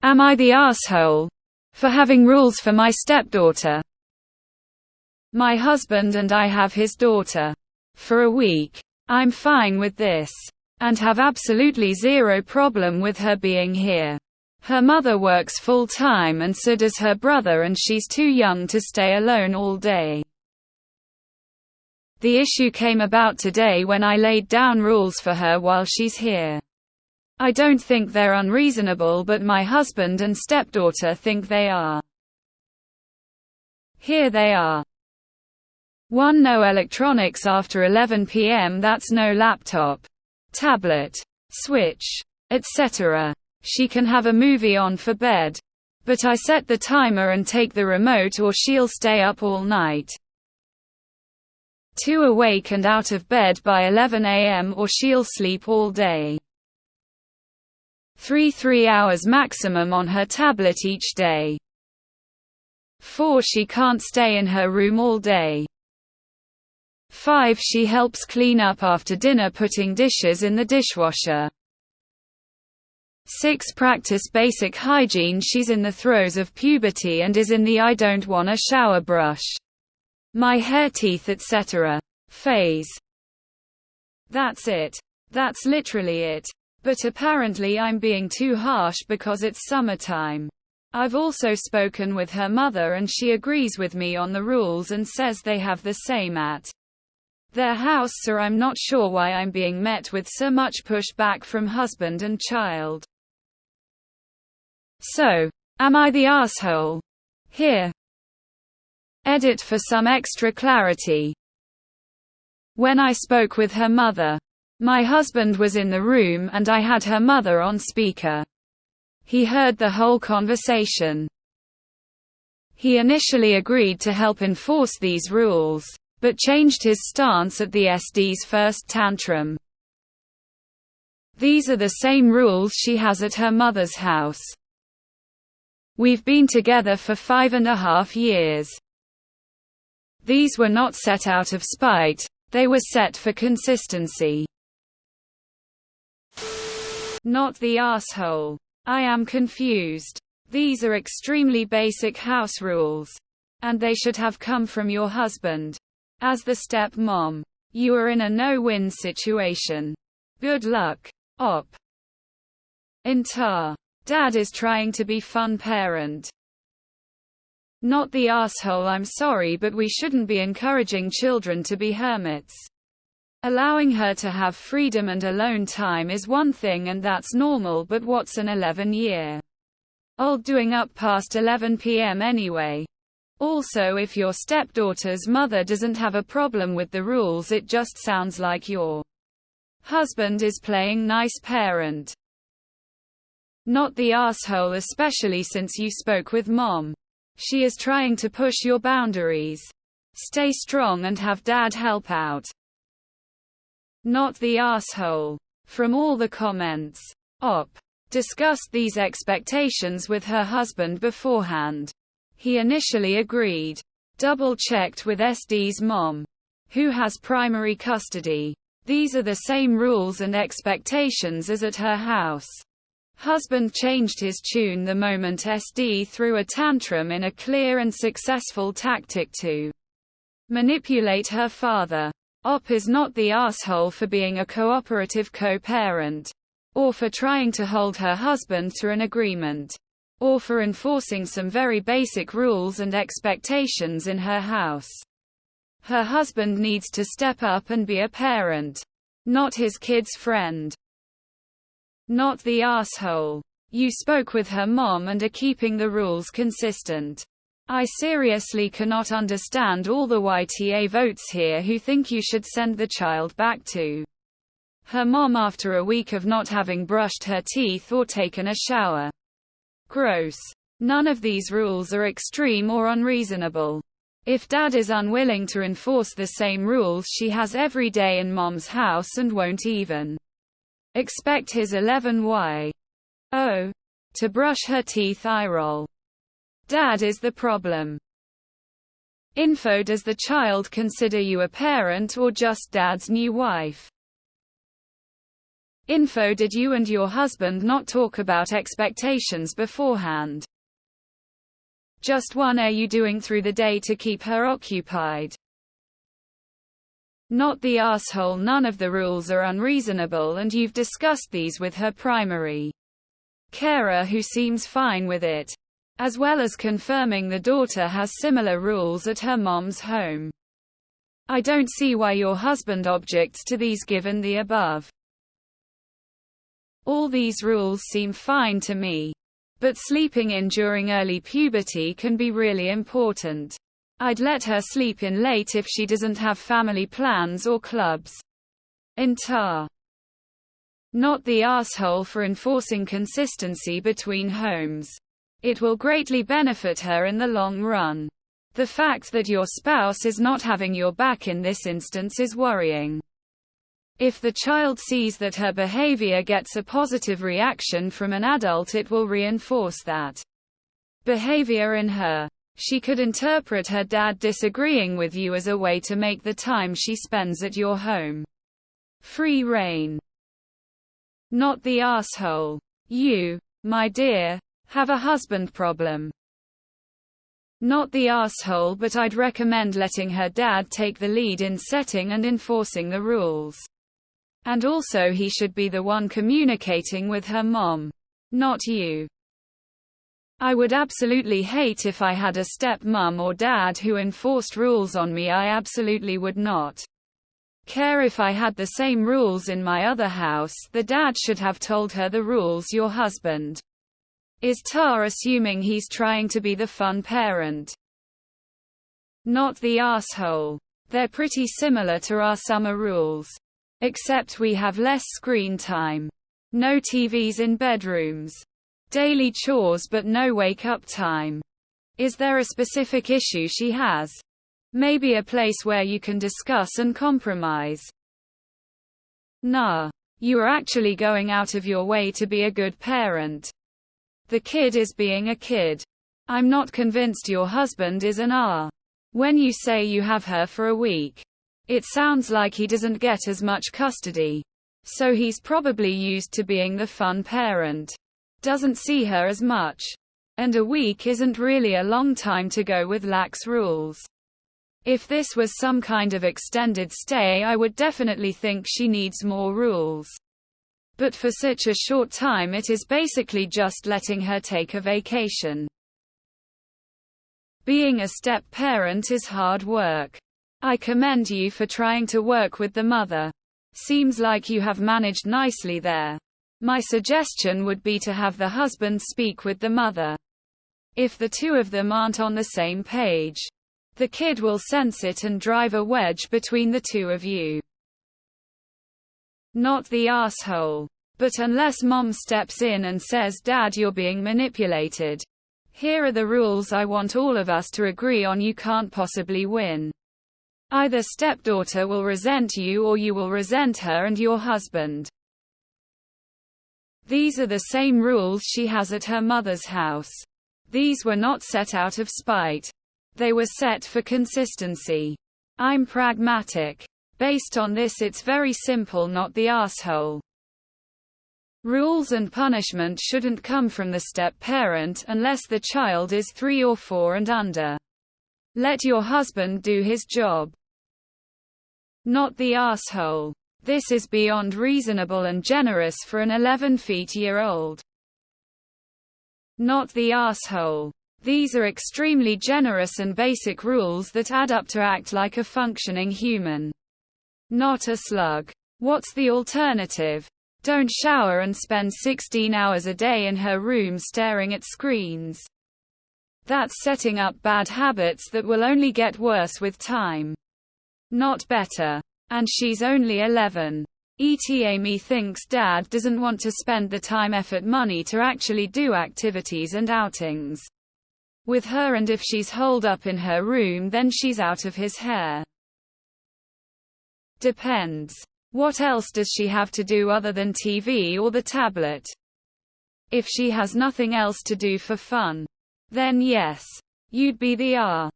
Am I the asshole for having rules for my stepdaughter? My husband and I have his daughter for a week. I'm fine with this, and have absolutely zero problem with her being here. Her mother works full-time and so does her brother, and she's too young to stay alone all day. The issue came about today when I laid down rules for her while she's here. I don't think they're unreasonable, but my husband and stepdaughter think they are. Here they are. 1. No electronics after 11 p.m. That's no laptop, tablet, switch, etc. She can have a movie on for bed, but I set the timer and take the remote or she'll stay up all night. 2. Awake and out of bed by 11 a.m. or she'll sleep all day. 3. 3 hours maximum on her tablet each day. 4. She can't stay in her room all day. 5. She helps clean up after dinner, putting dishes in the dishwasher. 6. Practice basic hygiene. She's in the throes of puberty and is in the I don't wanna shower, brush my hair, teeth, etc. phase. That's it. That's literally it. But apparently I'm being too harsh because it's summertime. I've also spoken with her mother and she agrees with me on the rules and says they have the same at their house, so I'm not sure why I'm being met with so much pushback from husband and child. So, am I the asshole here? Edit for some extra clarity. When I spoke with her mother, my husband was in the room and I had her mother on speaker. He heard the whole conversation. He initially agreed to help enforce these rules, but changed his stance at the SD's first tantrum. These are the same rules she has at her mother's house. We've been together for 5.5 years. These were not set out of spite, they were set for consistency. Not the asshole. I am confused. These are extremely basic house rules, and they should have come from your husband. As the step-mom, you are in a no-win situation. Good luck. Op. Intar. Dad is trying to be fun parent. Not the asshole. I'm sorry, but we shouldn't be encouraging children to be hermits. Allowing her to have freedom and alone time is one thing and that's normal, but what's an 11-year-old doing up past 11 p.m. anyway? Also, if your stepdaughter's mother doesn't have a problem with the rules, it just sounds like your husband is playing nice parent. Not the asshole, especially since you spoke with mom. She is trying to push your boundaries. Stay strong and have dad help out. Not the asshole. From all the comments, Op discussed these expectations with her husband beforehand. He initially agreed. Double-checked with SD's mom, who has primary custody. These are the same rules and expectations as at her house. Husband changed his tune the moment SD threw a tantrum in a clear and successful tactic to manipulate her father. Op is not the asshole for being a cooperative co-parent, or for trying to hold her husband to an agreement, or for enforcing some very basic rules and expectations in her house. Her husband needs to step up and be a parent, not his kid's friend. Not the asshole. You spoke with her mom and are keeping the rules consistent. I seriously cannot understand all the YTA votes here who think you should send the child back to her mom after a week of not having brushed her teeth or taken a shower. Gross. None of these rules are extreme or unreasonable. If dad is unwilling to enforce the same rules she has every day in mom's house and won't even expect his 11Y. Oh. To brush her teeth, eye roll. Dad is the problem. Info. Does the child consider you a parent or just dad's new wife? Info. Did you and your husband not talk about expectations beforehand? Just what are you doing through the day to keep her occupied? Not the asshole. None of the rules are unreasonable and you've discussed these with her primary carer who seems fine with it. As well as confirming the daughter has similar rules at her mom's home. I don't see why your husband objects to these given the above. All these rules seem fine to me. But sleeping in during early puberty can be really important. I'd let her sleep in late if she doesn't have family plans or clubs. AITA. Not the asshole for enforcing consistency between homes. It will greatly benefit her in the long run. The fact that your spouse is not having your back in this instance is worrying. If the child sees that her behavior gets a positive reaction from an adult, it will reinforce that behavior in her. She could interpret her dad disagreeing with you as a way to make the time she spends at your home free rein. Not the asshole. You, my dear, have a husband problem. Not the asshole, but I'd recommend letting her dad take the lead in setting and enforcing the rules. And also he should be the one communicating with her mom. Not you. I would absolutely hate if I had a step-mom or dad who enforced rules on me. I absolutely would not care if I had the same rules in my other house. The dad should have told her the rules. Your husband is assuming he's trying to be the fun parent. Not the asshole. They're pretty similar to our summer rules. Except we have less screen time. No TVs in bedrooms. Daily chores but no wake-up time. Is there a specific issue she has? Maybe a place where you can discuss and compromise. Nah. You are actually going out of your way to be a good parent. The kid is being a kid. I'm not convinced your husband is an R. When you say you have her for a week, it sounds like he doesn't get as much custody. So he's probably used to being the fun parent. Doesn't see her as much. And a week isn't really a long time to go with lax rules. If this was some kind of extended stay, I would definitely think she needs more rules. But for such a short time, it is basically just letting her take a vacation. Being a step-parent is hard work. I commend you for trying to work with the mother. Seems like you have managed nicely there. My suggestion would be to have the husband speak with the mother. If the two of them aren't on the same page, the kid will sense it and drive a wedge between the two of you. Not the asshole. But unless mom steps in and says, Dad, you're being manipulated. Here are the rules I want all of us to agree on. You can't possibly win. Either stepdaughter will resent you or you will resent her and your husband. These are the same rules she has at her mother's house. These were not set out of spite. They were set for consistency. I'm pragmatic. Based on this, it's very simple. Not the asshole. Rules and punishment shouldn't come from the step-parent unless the child is 3 or 4 and under. Let your husband do his job. Not the asshole. This is beyond reasonable and generous for an 11-year-old. Not the asshole. These are extremely generous and basic rules that add up to act like a functioning human. Not a slug. What's the alternative? Don't shower and spend 16 hours a day in her room staring at screens. That's setting up bad habits that will only get worse with time. Not better. And she's only 11. Amy thinks dad doesn't want to spend the time, effort, money to actually do activities and outings with her, and if she's holed up in her room, then she's out of his hair. Depends. What else does she have to do other than TV or the tablet? If she has nothing else to do for fun, then yes, you'd be the R.